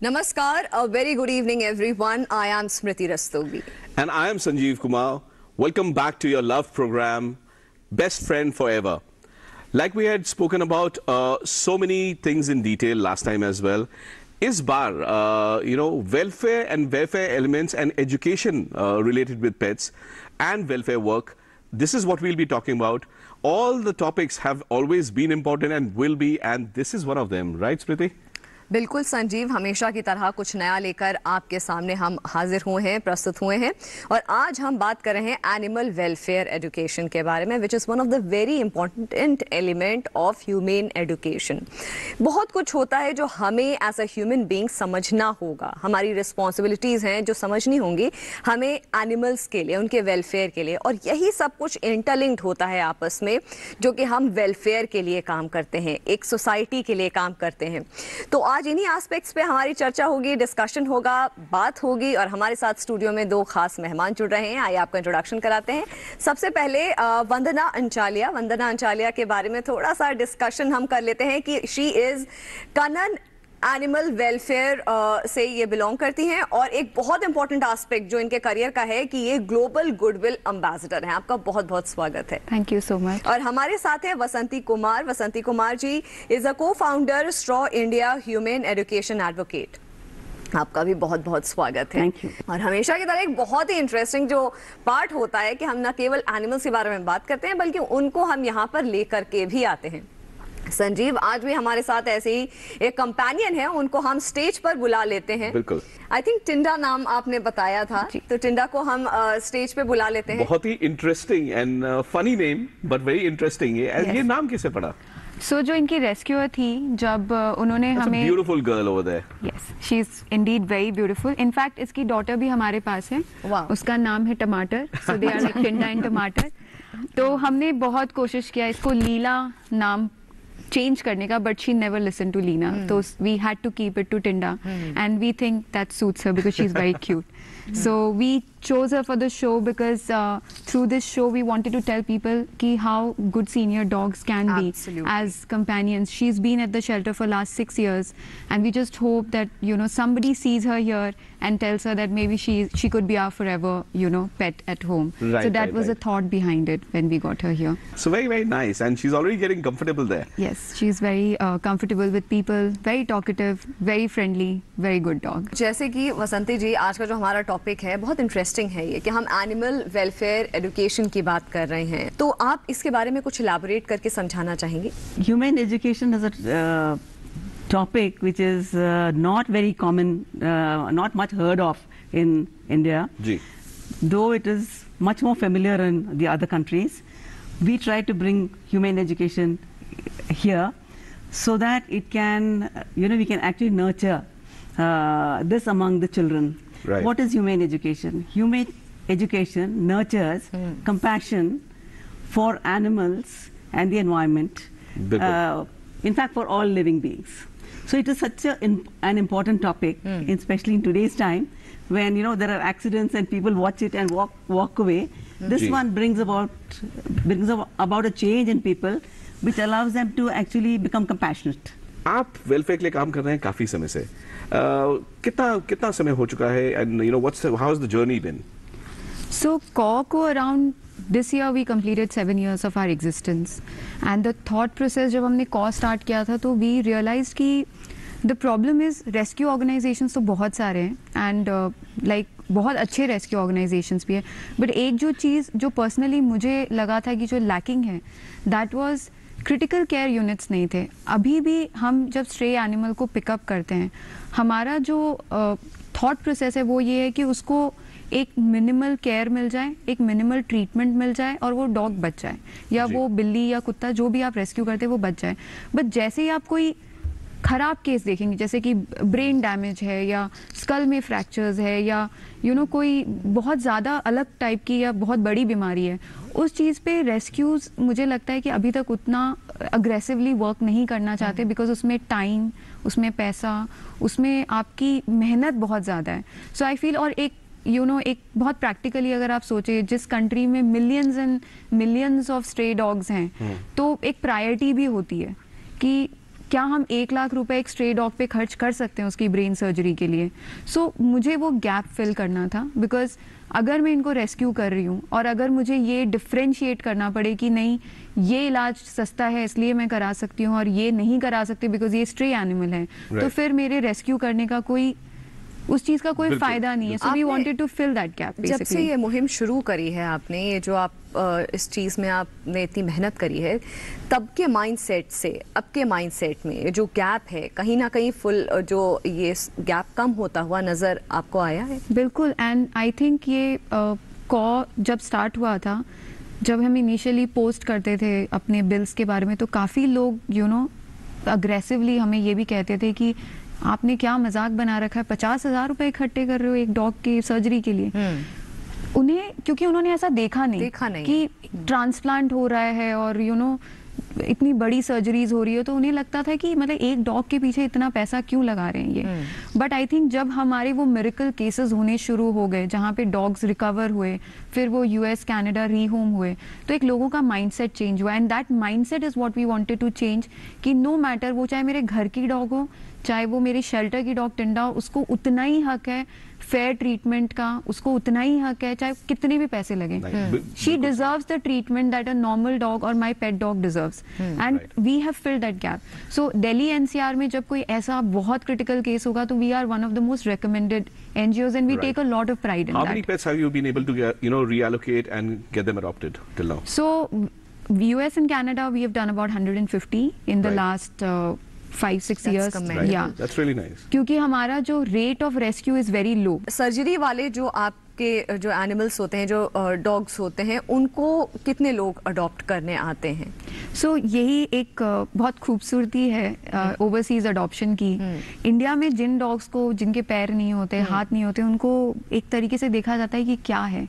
Namaskar, a very good evening everyone. I am Smriti Rastogi. And I am Sanjeev Kumar. Welcome back to your love program, Best Friend Forever. Like we had spoken about so many things in detail last time as well. Is bar, welfare and welfare elements and education related with pets and welfare work. This is what we'll be talking about. All the topics have always been important and will be, and this is one of them, right, Smriti? बिल्कुल संजीव, हमेशा की तरह कुछ नया लेकर आपके सामने हम हाजिर हुए हैं, प्रस्तुत हुए हैं और आज हम बात कर रहे हैं एनिमल वेलफेयर एजुकेशन के बारे में, which is one of the very important element of human education. बहुत कुछ होता है जो हमें एज अ ह्यूमन बीइंग समझना होगा, हमारी रिस्पॉन्सिबिलिटीज़ हैं जो समझनी होंगी हमें एनिमल्स के लिए, उनके वेलफेयर के लिए, और यही सब कुछ इंटरलिंक्ड होता है आपस में, जो कि हम वेलफेयर के लिए काम करते हैं, एक सोसाइटी के लिए काम करते हैं। तो आज इन्हीं एस्पेक्ट्स पे हमारी चर्चा होगी, डिस्कशन होगा, बात होगी और हमारे साथ स्टूडियो में दो खास मेहमान जुड़ रहे हैं। आइए आपका इंट्रोडक्शन कराते हैं। सबसे पहले वंदना अंचालिया के बारे में थोड़ा सा डिस्कशन हम कर लेते हैं कि she is Kanan animal welfare से ये बिलोंग करती हैं और एक बहुत इंपॉर्टेंट एस्पेक्ट जो इनके करियर का है कि ये ग्लोबल गुडविल एम्बेसडर हैं। आपका बहुत बहुत स्वागत है। Thank you so much. और हमारे साथ है वसंती कुमार जी इज अ को founder straw India human education advocate. आपका भी बहुत बहुत स्वागत है। Thank you. और हमेशा की तरह एक बहुत ही इंटरेस्टिंग जो पार्ट होता है कि हम न केवल एनिमल्स के बारे में बात करते हैं बल्कि उनको हम यहाँ पर लेकर के भी आते हैं। संजीव, आज भी हमारे साथ ऐसे ही एक कंपेनियन है, उनको हम स्टेज पर बुला लेते हैं। बिल्कुल। आई थिंक टिंडा नाम आपने बताया था, तो टिंडा को हम स्टेज पे बुला लेते हैं। बहुत ही interesting and funny name but very interesting. ये नाम किसे पड़ा? जो इनकी रेस्क्यूअर थी, जब उन्होंने हमें beautiful girl over there. Yes, she is indeed very beautiful. In fact इसकी डॉटर भी हमारे पास है। उसका नाम है Tamatar. So they are like Tinda and Tamatar. तो हमने बहुत कोशिश किया इसको लीला नाम चेंज करने का, but she never listen to Leena, तो we had to keep it to Tinda and we think that suits her because she is very cute. So we chose her for the show because through this show we wanted to tell people ki how good senior dogs can be as companions. She's been at the shelter for last 6 years and we just hope that somebody sees her here and tells her that maybe she could be our forever pet at home. Right, so that was a thought behind it when we got her here. So very very nice, and she's already getting comfortable there. Yes, she's very comfortable with people, very talkative, very friendly, very good dog. जैसे कि वसंती जी, आज का जो हमारा topic है बहुत interesting है ये कि हम एनिमल वेलफेयर एजुकेशन की बात कर रहे हैं, तो आप इसके बारे में कुछ इलैबोरेट करके समझाना चाहेंगे? Human education is a topic which is not very common, not much heard of in India. Though it is much more familiar in the other countries. We try to bring human education here so that it can, we can actually nurture this among the children. Right. What is human education? Human education nurtures compassion for animals and the environment. In fact, for all living beings. So it is such an important topic, especially in today's time, when there are accidents and people watch it and walk away. This one brings about a change in people, which allows them to actually become compassionate. आप welfare के लिए काम कर रहे हैं काफी समय से, कितना समय हो चुका है, and how has the journey been? So CAW को around this year we completed 7 years of our existence, and the thought process जब हमने CAW start किया था तो we realized कि the problem is rescue organizations तो बहुत सारे हैं and बहुत अच्छे रेस्क्यू ऑर्गेनाइजेशंस भी है, बट एक जो चीज़ जो पर्सनली मुझे लगा था कि जो लैकिंग है that was critical care units नहीं थे। अभी भी हम जब स्ट्रे एनिमल को पिकअप करते हैं, हमारा जो थॉट प्रोसेस है वो ये है कि उसको एक मिनिमल केयर मिल जाए, एक मिनिमल ट्रीटमेंट मिल जाए और वो डॉग बच जाए, या वो बिल्ली या कुत्ता जो भी आप रेस्क्यू करते हैं वो बच जाए। बट जैसे ही आप कोई खराब केस देखेंगे, जैसे कि ब्रेन डैमेज है या स्कल में फ्रैक्चर्स है या कोई बहुत ज़्यादा अलग टाइप की या बहुत बड़ी बीमारी है, उस चीज़ पे रेस्क्यूज मुझे लगता है कि अभी तक उतना अग्रेसिवली वर्क नहीं करना चाहते, बिकॉज उसमें टाइम, उसमें पैसा, उसमें आपकी मेहनत बहुत ज़्यादा है। सो आई फील, और एक एक बहुत प्रैक्टिकली अगर आप सोचे, जिस कंट्री में millions and millions of stray dogs हैं, तो एक प्रायोरिटी भी होती है कि क्या हम 1 लाख रुपए एक स्ट्रे डॉग पे खर्च कर सकते हैं उसकी ब्रेन सर्जरी के लिए। सो मुझे वो गैप फिल करना था, बिकॉज अगर मैं इनको रेस्क्यू कर रही हूँ और अगर मुझे ये डिफ्रेंशिएट करना पड़े कि नहीं ये इलाज सस्ता है इसलिए मैं करा सकती हूँ और ये नहीं करा सकती बिकॉज ये स्ट्रे एनिमल है, तो फिर मेरे रेस्क्यू करने का कोई उस चीज का कोई फायदा नहीं है। So we wanted to fill that gap. जब से ये मुहिम शुरू करी है आपने, ये जो आप इस चीज में आपने इतनी मेहनत करी है, तब के माइंडसेट से अब के माइंडसेट में जो गैप है, कहीं ना कहीं फुल जो ये गैप कम होता हुआ नजर आपको आया है? बिल्कुल। एंड आई थिंक ये कॉ जब स्टार्ट हुआ था, जब हम इनिशियली पोस्ट करते थे अपने बिल्स के बारे में, तो काफी लोग अग्रेसिवली हमें ये भी कहते थे कि आपने क्या मजाक बना रखा है, 50,000 रुपए इकट्ठे कर रहे हो एक डॉग की सर्जरी के लिए। उन्हें, क्योंकि उन्होंने ऐसा देखा नहीं कि ट्रांसप्लांट हो रहा है और इतनी बड़ी सर्जरीज हो रही है, तो उन्हें लगता था कि मतलब एक डॉग के पीछे इतना पैसा क्यों लगा रहे हैं ये। बट आई थिंक जब हमारे वो मिरेकल केसेस होने शुरू हो गए जहाँ पे डॉग्स रिकवर हुए, फिर वो US कनाडा रीहोम हुए, तो एक लोगों का माइंडसेट चेंज हुआ। And that mindset is what we wanted to change, कि नो मैटर वो चाहे मेरे घर की डॉग हो, चाहे वो मेरी शेल्टर की डॉग टिंडा हो, उसको उतना ही हक है फेयर ट्रीटमेंट का, उसको उतना ही हक है चाहे कितने भी पैसे लगे। She deserves the treatment that a normal dog और my pet dog deserves, and we have filled that gap. So Delhi NCR में जब कोई ऐसा बहुत क्रिटिकल केस होगा, तो we are one of the most recommended NGOs and we take a lot of pride in that. How many pets have you been able to get, reallocate and get them adopted till now? So US and Canada we have done about 150 in the last 5-6 years. Yeah, that's really nice. क्योंकि हमारा जो rate of rescue is very low. Surgery वाले जो आपके जो animals होते हैं, जो डॉग्स होते हैं, उनको कितने लोग अडॉप्ट करने आते हैं? सो यही एक बहुत खूबसूरती है ओवरसीज अडॉप्शन की। इंडिया में जिन डॉग्स को, जिनके पैर नहीं होते, हाथ नहीं होते, उनको एक तरीके से देखा जाता है कि क्या है,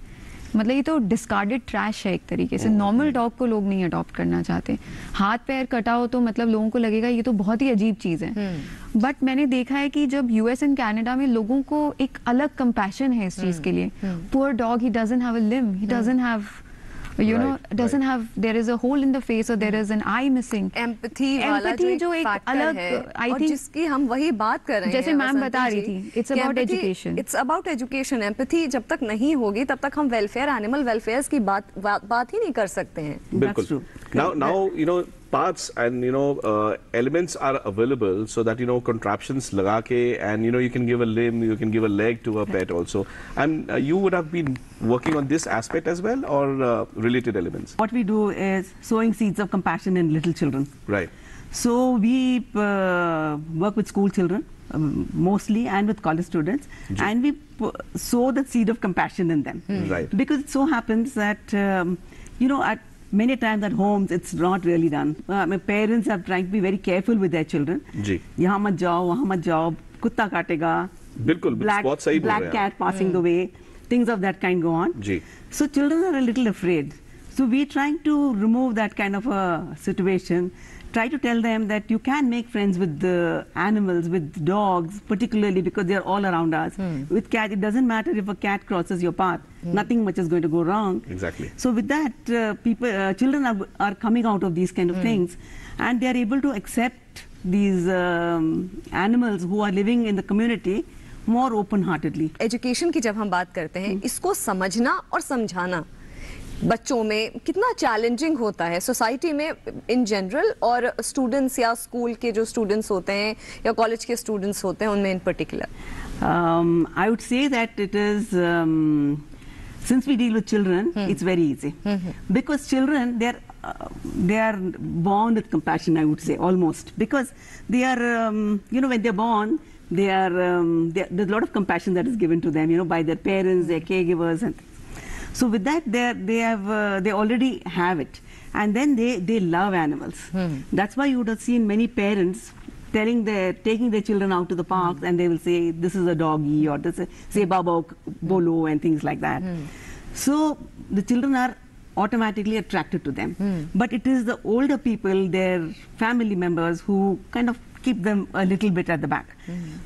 मतलब ये तो डिस्कार्डेड ट्रैश है एक तरीके से। नॉर्मल डॉग को लोग नहीं अडॉप्ट करना चाहते। हाथ पैर कटा हो तो मतलब लोगों को लगेगा ये तो बहुत ही अजीब चीज है। बट मैंने देखा है कि जब US एंड कनाडा में लोगों को एक अलग कंपैशन है इस चीज के लिए। Poor dog, he doesn't have a limb, he doesn't have doesn't have, there is a hole in the face or there is an eye missing. Empathy वाला जो एक अलग है, I think जिसकी हम वही बात कर रहे हैं, जैसे मैम बता रही थी, it's about education. It's about education. Empathy जब तक नहीं होगी तब तक हम वेलफेयर, एनिमल वेलफेयर की बात ही नहीं कर सकते हैं। बिल्कुल। Now parts and elements are available so that contraptions लगा के, and you can give a limb, you can give a leg to a pet also. And you would have been working on this aspect as well, or related elements? What we do is sowing seeds of compassion in little children. Right. So we work with school children mostly, and with college students, and we sow the seed of compassion in them. Right. Because it so happens that at many times at homes it's not really done. My parents are trying to be very careful with their children. जी. यहाँ मत जाओ, वहाँ मत जाओ, कुत्ता काटेगा. बिल्कुल, बहुत सही बोल रहे हैं। Black cat passing the way, things of that kind go on. Ji. So children are a little afraid. So we're trying to remove that kind of a situation. Try to tell them that you can make friends with the animals, with dogs, particularly because they are all around us. With cat, it doesn't matter if a cat crosses your path. Nothing much is going to go wrong. Exactly. So with that, children are coming out of these kind of things, and they are able to accept these animals who are living in the community more open-heartedly. Education की जब हम बात करते हैं, इसको समझना और समझाना बच्चों में कितना चैलेंजिंग होता है सोसाइटी में इन जनरल, और स्टूडेंट्स या स्कूल के जो स्टूडेंट्स होते हैं या कॉलेज के स्टूडेंट्स होते हैं उनमें इन particular? I would say that it is since we deal with children, it's very easy because children they are born with compassion. I would say almost, because they are when they're born, there's a lot of compassion that is given to them, by their parents, their caregivers, and so with that they already have it, and then they love animals. That's why you would have seen many parents taking their children out to the parks, and they will say, this is a doggy, or this is, say Baba Bolo, and things like that. So the children are automatically attracted to them. But it is the older people, their family members, who kind of keep them a little bit at the back.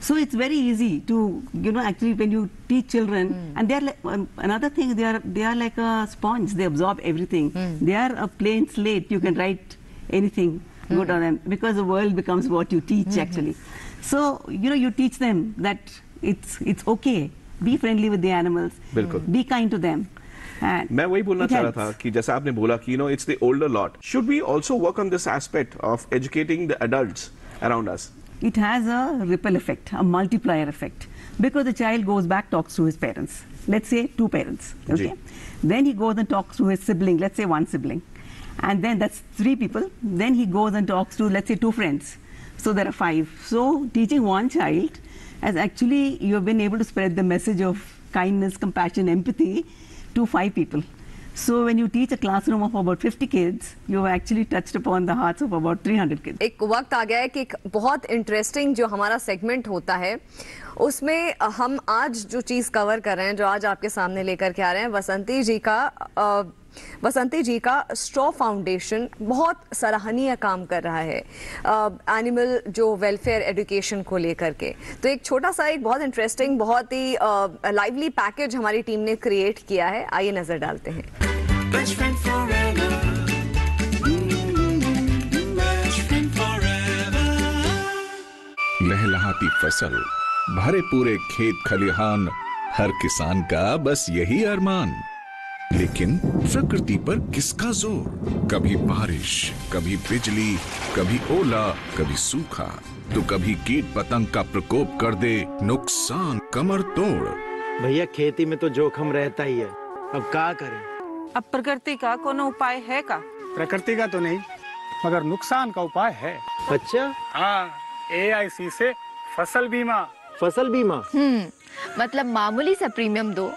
So it's very easy to, actually when you teach children, and they're like, another thing, they are like a sponge. They absorb everything. They are a plain slate. You can write anything good on them, because the world becomes what you teach actually. So, you teach them that it's okay. Be friendly with the animals. Be kind to them. मैं वही बोलना चाह रहा था कि जैसा आपने बोला कि it's the older lot. Should we also work on this aspect of educating the adults around us? It has a ripple effect, a multiplier effect, because the child goes back, talks to his parents. Let's say 2 parents. Okay. Then he goes and talks to his sibling. Let's say 1 sibling, and then that's 3 people. Then he goes and talks to, let's say, 2 friends. So there are 5. So teaching 1 child has actually, you have been able to spread the message of kindness, compassion, empathy to 5 people. So when you teach a classroom of about 50 kids, you have actually touched upon the hearts of about 300 kids. एक वक्त आ गया है कि एक बहुत interesting जो हमारा segment होता है, उसमें हम आज जो चीज़ कवर कर रहे हैं, जो आज आपके सामने लेकर के आ रहे हैं, वसंती जी का स्ट्रॉ फाउंडेशन बहुत सराहनीय काम कर रहा है एनिमल जो वेलफेयर एजुकेशन को लेकर के। तो एक छोटा सा, एक बहुत इंटरेस्टिंग, बहुत ही लाइवली पैकेज हमारी टीम ने क्रिएट किया है। आइए नजर डालते हैं। लहलहाती फसल, भरे पूरे खेत खलिहान, हर किसान का बस यही अरमान। लेकिन प्रकृति पर किसका जोर? कभी बारिश, कभी बिजली, कभी ओला, कभी सूखा, तो कभी कीट पतंग का प्रकोप कर दे नुकसान कमर तोड़। भैया खेती में तो जोखम रहता ही है, अब क्या करें? अब प्रकृति का कोनो उपाय है का? प्रकृति का तो नहीं, मगर नुकसान का उपाय है। अच्छा? हाँ, AIC से फसल बीमा। फसल बीमा? मतलब मामूली सा प्रीमियम दो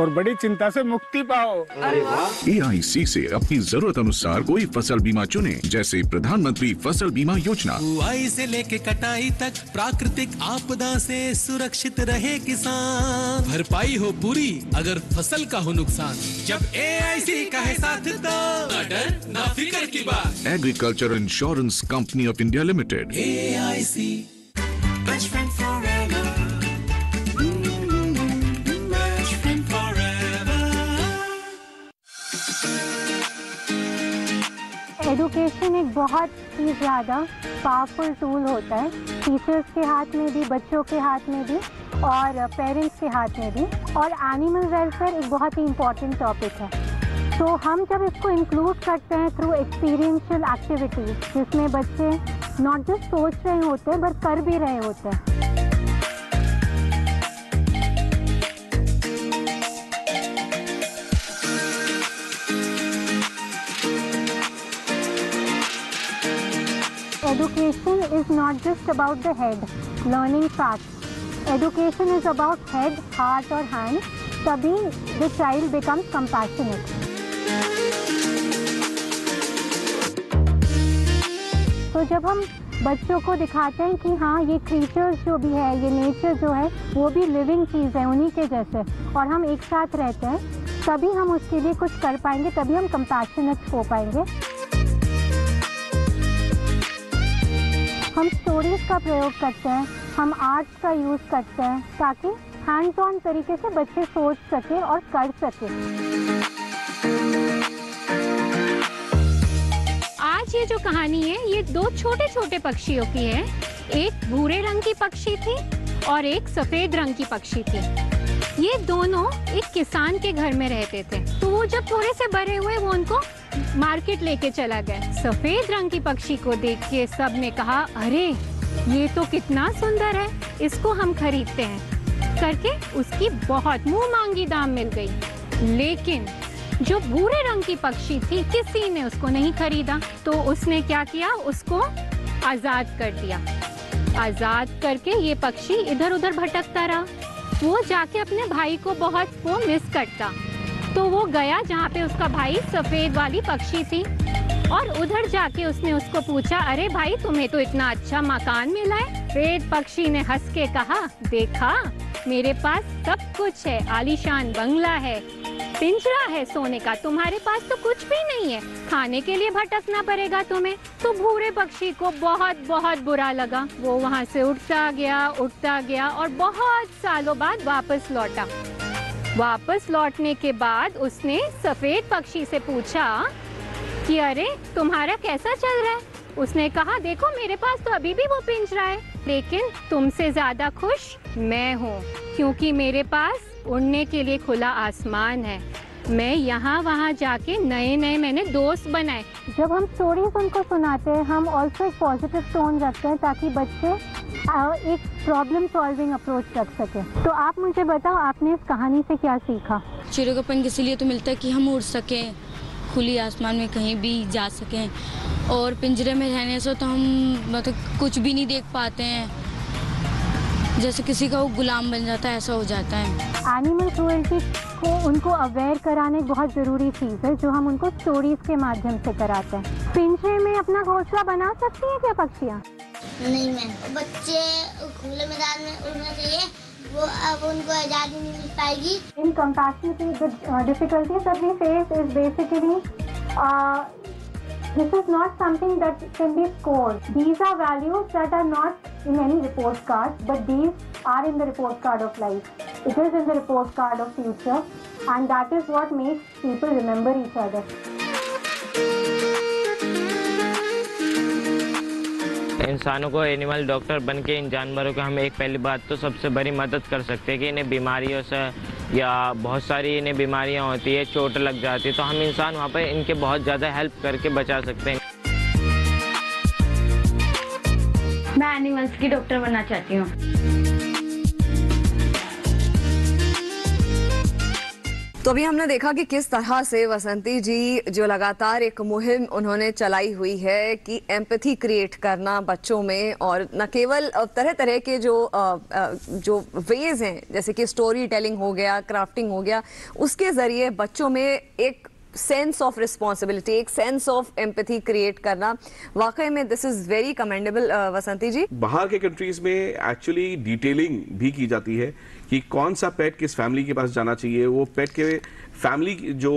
और बड़ी चिंता से मुक्ति पाओ। अरे वाह! AIC से अपनी जरूरत अनुसार कोई फसल बीमा चुने, जैसे प्रधानमंत्री फसल बीमा योजना। बुआई से लेके कटाई तक प्राकृतिक आपदा से सुरक्षित रहे किसान। भरपाई हो पूरी अगर फसल का हो नुकसान, जब AIC का है साथ तो ना डर ना फिक्र की बात। Agriculture insurance company of India limited. AIC, best friend forever. Education एक बहुत ही ज़्यादा पावरफुल टूल होता है, टीचर्स के हाथ में भी, बच्चों के हाथ में भी और पेरेंट्स के हाथ में भी। और एनिमल वेलफेयर एक बहुत ही इम्पॉर्टेंट टॉपिक है। तो हम जब इसको इंक्लूड करते हैं थ्रू एक्सपीरियंशियल एक्टिविटीज़, जिसमें बच्चे नॉट जस्ट सोच रहे होते बट कर भी रहे होते हैं। Education is not just about the head, learning facts. Education is about head, heart और hand. तभी the child becomes compassionate. तो जब हम बच्चों को दिखाते हैं कि हाँ ये क्रीचर्स जो भी है, ये नेचर जो है वो भी लिविंग चीज़ है उन्हीं के जैसे, और हम एक साथ रहते हैं, तभी हम उसके लिए कुछ कर पाएंगे, तभी हम कंपैशनेट हो पाएंगे। हम स्टोरीज का प्रयोग करते हैं, हम आर्ट्स का यूज़ करते हैं, ताकि हैंड्स ऑन तरीके से बच्चे सोच सके और कर सके। आज ये जो कहानी है ये 2 छोटे छोटे पक्षियों की है। एक भूरे रंग की पक्षी थी और एक सफेद रंग की पक्षी थी। ये दोनों एक किसान के घर में रहते थे। तो वो जब थोड़े से बड़े हुए वो उनको मार्केट लेके चला गया। सफेद रंग की पक्षी को देख के सब ने कहा, अरे ये तो कितना सुंदर है, इसको हम खरीदते हैं करके उसकी बहुत मुंह मांगी दाम मिल गई। लेकिन जो भूरे रंग की पक्षी थी किसी ने उसको नहीं खरीदा। तो उसने क्या किया, उसको आजाद कर दिया। आजाद करके ये पक्षी इधर उधर भटकता रहा। वो जाके अपने भाई को बहुत वो मिस करता, तो वो गया जहाँ पे उसका भाई सफेद वाली पक्षी थी, और उधर जाके उसने उसको पूछा, अरे भाई तुम्हें तो इतना अच्छा मकान मिला है। सफेद पक्षी ने हंस के कहा, देखा मेरे पास सब कुछ है, आलीशान बंगला है, पिंजरा है सोने का, तुम्हारे पास तो कुछ भी नहीं है, खाने के लिए भटकना पड़ेगा तुम्हें। तो भूरे पक्षी को बहुत बहुत बुरा लगा। वो वहाँ से उड़ता गया और बहुत सालों बाद वापस लौटा। वापस लौटने के बाद उसने सफेद पक्षी से पूछा कि अरे तुम्हारा कैसा चल रहा है। उसने कहा, देखो मेरे पास तो अभी भी वो पिंजरा है, लेकिन तुमसे ज्यादा खुश मैं हूँ, क्योंकि मेरे पास उड़ने के लिए खुला आसमान है। मैं यहाँ वहाँ जाके नए नए मैंने दोस्त बनाए। जब हम स्टोरीज उनको सुनाते हैं, हम ऑल्सो एक पॉजिटिव टोन रखते हैं ताकि बच्चे एक प्रॉब्लम सॉल्विंग अप्रोच रख सके। तो आप मुझे बताओ, आपने इस कहानी से क्या सीखा? चिड़ियों का पंख इसीलिए तो मिलता है कि हम उड़ सकें, खुली आसमान में कहीं भी जा सकें, और पिंजरे में रहने से तो हम मतलब कुछ भी नहीं देख पाते हैं, जैसे किसी का वो गुलाम बन जाता है, ऐसा हो जाता है। एनिमल क्रूएल्टी को उनको अवेयर कराने बहुत ज़रूरी चीज़ है, जो हम उनको स्टोरीज के माध्यम से कराते हैं। पिंजरे में अपना घोंसला बना सकती हैं क्या पक्षियाँ? नहीं मैम, बच्चे खुले मैदान में उड़ना चाहिए, वो अब उनको आज़ादी नहीं मिल पाएगी। In compassionately, the difficulties that we face is basically this is not something that can be scored. These are values that are not in any report card, but these are in the report card of life. It is in the report card of future, and that is what makes people remember each other. इंसानों को animal doctor बन के इन जानवरों को हम एक पहली बात तो सबसे बड़ी मदद कर सकते हैं कि इन्हें बीमारियों से या बहुत सारी इन्हें बीमारियां होती है, चोट लग जाती है, तो हम इंसान वहाँ पर इनके बहुत ज़्यादा हेल्प करके बचा सकते हैं। मैं एनिमल्स की डॉक्टर बनना चाहती हूँ। तो अभी हमने देखा कि किस तरह से वसंती जी जो लगातार एक मुहिम उन्होंने चलाई हुई है कि एम्पैथी क्रिएट करना बच्चों में, और न केवल तरह तरह के जो वेज हैं, जैसे कि स्टोरी टेलिंग हो गया, क्राफ्टिंग हो गया, उसके जरिए बच्चों में एक सेंस ऑफ रिस्पॉन्सिबिलिटी, एक सेंस ऑफ एम्पैथी क्रिएट करना, वाकई में दिस इज वेरी कमेंडेबल। वसंती जी, बाहर के कंट्रीज में एक्चुअली डिटेलिंग भी की जाती है कि कौन सा पेट किस फैमिली के पास जाना चाहिए, वो पेट के फैमिली जो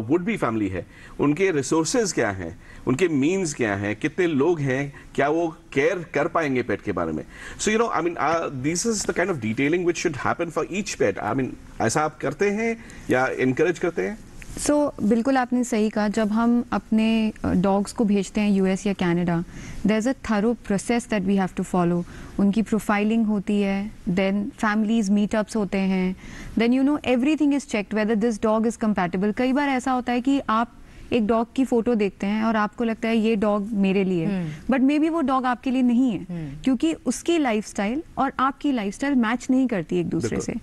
वुड बी फैमिली है उनके रिसोर्सेज क्या हैं, उनके मीन्स क्या हैं, कितने लोग हैं, क्या वो केयर कर पाएंगे पेट के बारे में। So you know I mean this is the kind of detailing which should happen for each pet. I mean ऐसा आप करते हैं या इनकरेज करते हैं? बिल्कुल आपने सही कहा। जब हम अपने डॉग्स को भेजते हैं यूएस या Canada, there is a thorough process that we have to follow. उनकी प्रोफाइलिंग होती है, देन फैमिलीज मीटअप्स होते हैं, then you know everything is checked whether this dog is compatible. कई बार ऐसा होता है कि आप एक डॉग की फोटो देखते हैं और आपको लगता है ये डॉग मेरे लिए है, बट मे बी वो डॉग आपके लिए नहीं है, क्योंकि उसकी लाइफस्टाइल और आपकी लाइफस्टाइल मैच नहीं करती एक दूसरे से।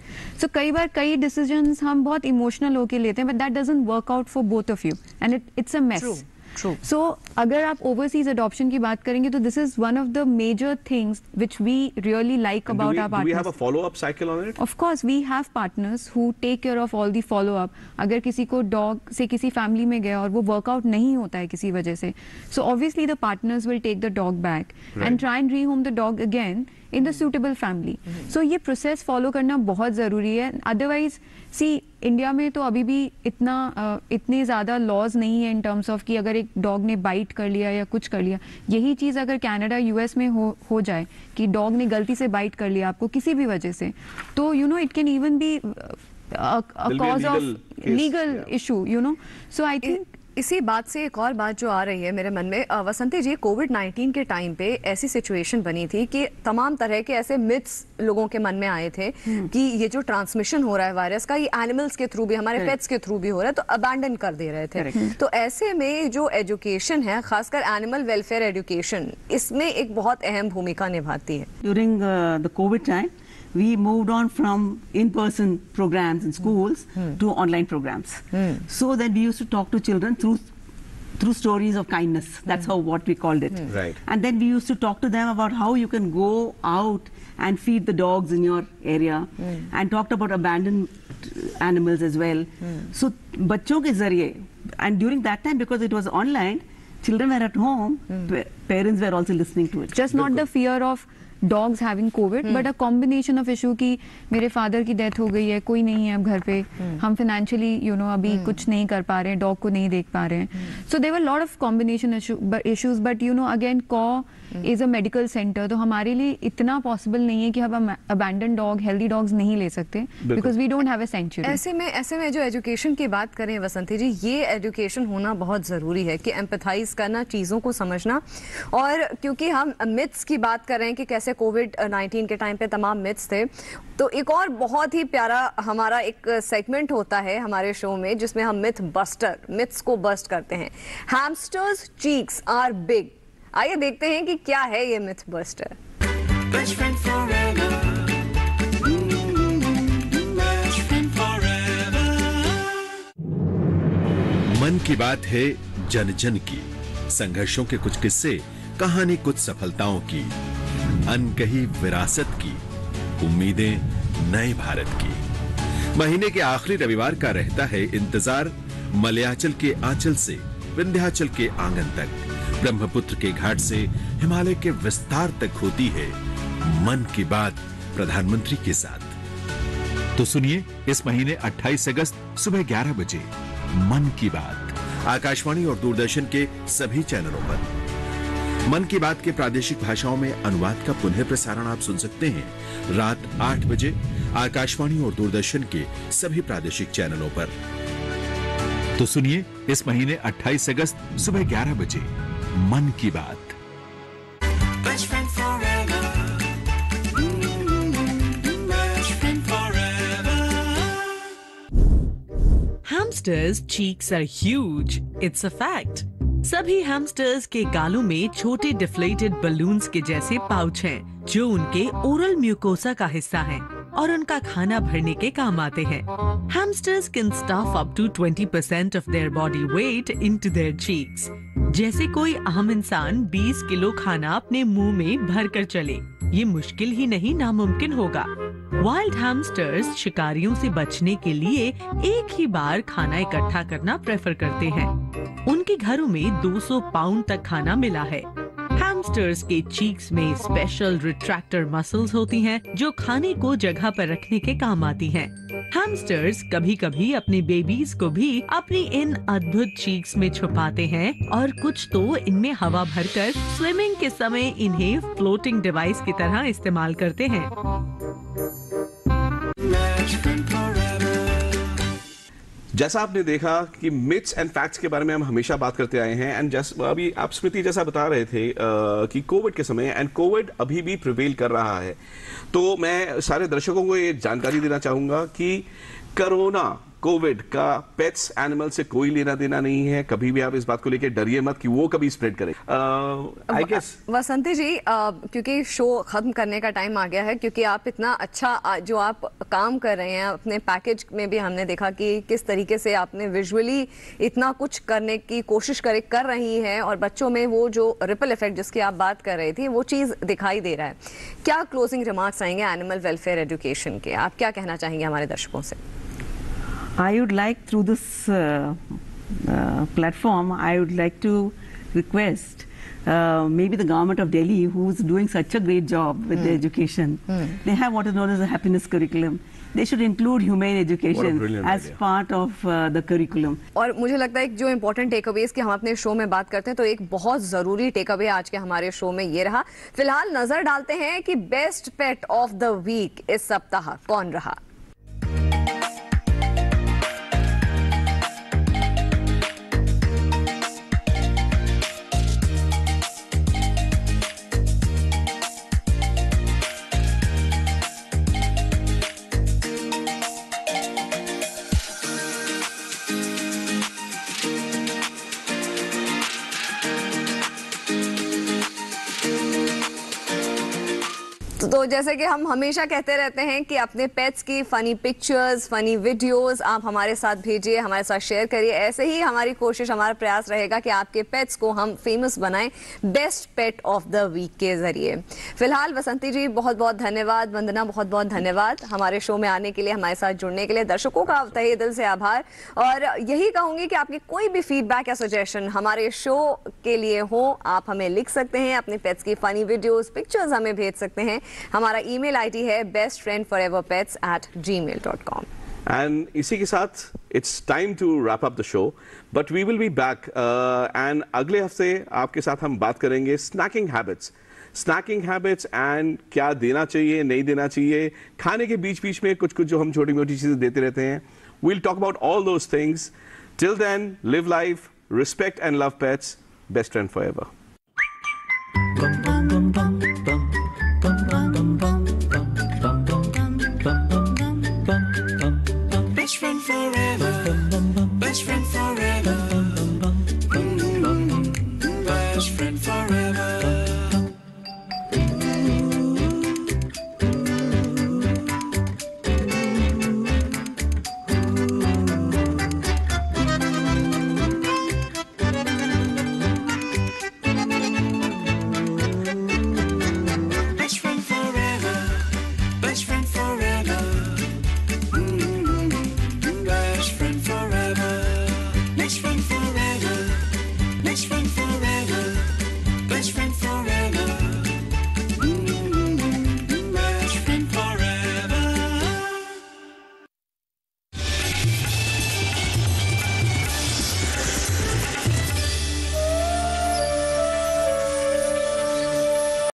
सो कई बार कई डिसीजंस हम बहुत इमोशनल होके लेते हैं, but that doesn't work out for both of you and it's a mess. So अगर आप ओवरसीज अडॉप्शन की बात करेंगे तो this is one of the major things which we really like about our partners. Do we have a follow-up cycle on it? Of course, we have partners who take care of all the follow-up. अगर किसी को dog से किसी family में गया और वो workout नहीं होता है किसी वजह से, so obviously the partners will take the dog back and try and rehome the dog again in the suitable family. So ये प्रोसेस फॉलो करना बहुत ज़रूरी है। अदरवाइज सी इंडिया में तो अभी भी इतने ज़्यादा लॉज नहीं है इन टर्म्स ऑफ कि अगर एक डॉग ने बाइट कर लिया या कुछ कर लिया, यही चीज़ अगर कनाडा यूएस में हो जाए कि डॉग ने गलती से बाइट कर लिया आपको किसी भी वजह से, तो you know it can even be a cause of legal issue, you know. So I think इसी बात से एक और बात जो आ रही है मेरे मन में, वसंती जी, कोविड-19 के टाइम पे ऐसी सिचुएशन बनी थी कि तमाम तरह के ऐसे मिथ्स लोगों के मन में आए थे कि ये जो ट्रांसमिशन हो रहा है वायरस का, ये एनिमल्स के थ्रू भी, हमारे पेट्स के थ्रू भी हो रहा है, तो अबैंडन कर दे रहे थे। तो ऐसे में जो एजुकेशन है, खासकर एनिमल वेलफेयर एजुकेशन, इसमें एक बहुत अहम भूमिका निभाती है। During the Covid time we moved on from in-person programs in schools to online programs. So that we used to talk to children through through stories of kindness. That's how what we called it. Right. And then we used to talk to them about how you can go out and feed the dogs in your area, and talked about abandoned animals as well. So बच्चों के ज़रिए, and during that time because it was online, children were at home, parents were also listening to it. Just not the fear of dogs having COVID, but a combination of issue कि मेरे father की death हो गई है, कोई नहीं है अब घर पे, हम financially अभी कुछ नहीं कर पा रहे हैं, डॉग को नहीं देख पा रहे हैं. So there were a lot of combination issues, but again CAW is a medical center, तो हमारे लिए इतना possible नहीं है कि हम abandoned dog, healthy dogs नहीं ले सकते, because we don't have a sanctuary. ऐसे में जो एजुकेशन की बात करें वसंती जी, ये एजुकेशन होना बहुत ज़रूरी है कि एम्पैथाइज करना, चीज़ों को समझना. और क्योंकि हम मिथ्स की बात कर रहे हैं कि कैसे कोविड-19 के टाइम पे तमाम मिथ्स थे, तो एक और बहुत ही प्यारा हमारा एक सेगमेंट होता है हमारे शो में जिसमें हम मिथ्स को बस्ट करते हैं. Hamsters cheeks are big. आइए देखते हैं कि क्या है ये मिथ बस्टर. मन की बात है जन जन की, संघर्षों के कुछ किस्से, कहानी कुछ सफलताओं की, अनकही विरासत की, उम्मीदें नए भारत की. महीने के आखिरी रविवार का रहता है इंतजार. मलयाचल के आंचल से विंध्याचल के आंगन तक, ब्रह्मपुत्र के घाट से हिमालय के विस्तार तक होती है मन की बात प्रधानमंत्री के साथ. तो सुनिए इस महीने 28 अगस्त सुबह 11 बजे मन की बात, आकाशवाणी और दूरदर्शन के सभी चैनलों पर. मन की बात के प्रादेशिक भाषाओं में अनुवाद का पुनः प्रसारण आप सुन सकते हैं रात 8 बजे आकाशवाणी और दूरदर्शन के सभी प्रादेशिक चैनलों पर. तो सुनिए इस महीने 28 अगस्त सुबह 11 बजे मन की बात. Hamsters' cheeks are huge. It's a fact. सभी हैमस्टर्स के गालों में छोटे डिफ्लेटेड बलून्स के जैसे पाउच हैं, जो उनके ओरल म्यूकोसा का हिस्सा हैं और उनका खाना भरने के काम आते हैं. Hamsters can stuff up to 20% of their body weight into their cheeks. जैसे कोई आम इंसान 20 किलो खाना अपने मुंह में भर कर चले, ये मुश्किल ही नहीं नामुमकिन होगा. वाइल्ड हैमस्टर्स शिकारियों से बचने के लिए एक ही बार खाना इकट्ठा करना प्रेफर करते हैं. उनके घरों में 200 पाउंड तक खाना मिला है. हैमस्टर्स के चीक्स में स्पेशल रिट्रैक्टर मसल्स होती हैं, जो खाने को जगह पर रखने के काम आती हैं. हैमस्टर्स कभी-कभी अपने बेबीज को भी अपनी इन अद्भुत चीक्स में छुपाते हैं और कुछ तो इनमें हवा भरकर स्विमिंग के समय इन्हें फ्लोटिंग डिवाइस की तरह इस्तेमाल करते हैं. जैसा आपने देखा कि मिथ्स एंड फैक्ट्स के बारे में हम हमेशा बात करते आए हैं. एंड जैसा अभी आप स्मृति जैसा बता रहे थे कि कोविड के समय, एंड कोविड अभी भी प्रिवेल कर रहा है, तो मैं सारे दर्शकों को ये जानकारी देना चाहूंगा कि कोरोना कोविड का पेट्स एनिमल से कोई लेना देना नहीं है. कभी भी आप इस बात को लेकर डरिए मत कि वो कभी स्प्रेड करे. आई गेस वसंती जी, क्योंकि शो खत्म करने का टाइम आ गया है, क्योंकि आप इतना अच्छा जो आप काम कर रहे हैं अपने पैकेज में भी हमने देखा कि किस तरीके से आपने विजुअली इतना कुछ करने की कोशिश कर रही हैं, और बच्चों में वो जो रिपल इफेक्ट जिसकी आप बात कर रही थी वो चीज़ दिखाई दे रहा है. क्या क्लोजिंग रिमार्क्स आएंगे एनिमल वेलफेयर एजुकेशन के? आप क्या कहना चाहेंगे हमारे दर्शकों से? I would like through this platform, I would like to request maybe the government of Delhi, who's doing such a great job with the education. They have what is known as a happiness curriculum. They should include humane education as part of the curriculum. और मुझे लगता है जो important take Awez की हम अपने show में बात करते हैं, तो एक बहुत ज़रूरी टेक अवे आज के हमारे शो में ये रहा. फिलहाल नजर डालते हैं कि best pet of the week इस सप्ताह कौन रहा. तो जैसे कि हम हमेशा कहते रहते हैं कि अपने पेट्स की फनी पिक्चर्स, फनी वीडियोस आप हमारे साथ भेजिए, हमारे साथ शेयर करिए। ऐसे ही हमारी कोशिश, हमारा प्रयास रहेगा कि आपके पेट्स को हम फेमस बनाएं best pet of the week के जरिए। फिलहाल बसंती जी बहुत बहुत धन्यवाद, वंदना बहुत बहुत धन्यवाद हमारे शो में आने के लिए, हमारे साथ जुड़ने के लिए। दर्शकों का तहे दिल से आभार, और यही कहूंगी कि आपकी कोई भी फीडबैक या सजेशन हमारे शो के लिए हो, आप हमें लिख सकते हैं, अपने पेट्स की फनी वीडियोस, पिक्चर्स हमें भेज सकते हैं। हमारा ईमेल आईडी है bestfriendforeverpets@gmail.com। एंड इसी के साथ it's time to wrap up the show, but we will be back and अगले हफ्ते आपके साथ हम बात करेंगे स्नैकिंग हैबिट्स एंड क्या देना चाहिए, नहीं देना चाहिए, खाने के बीच बीच में कुछ कुछ जो हम छोटी मोटी चीजें देते रहते हैं। We'll talk about all those things. Till then, live life, respect and love pets, best friend forever.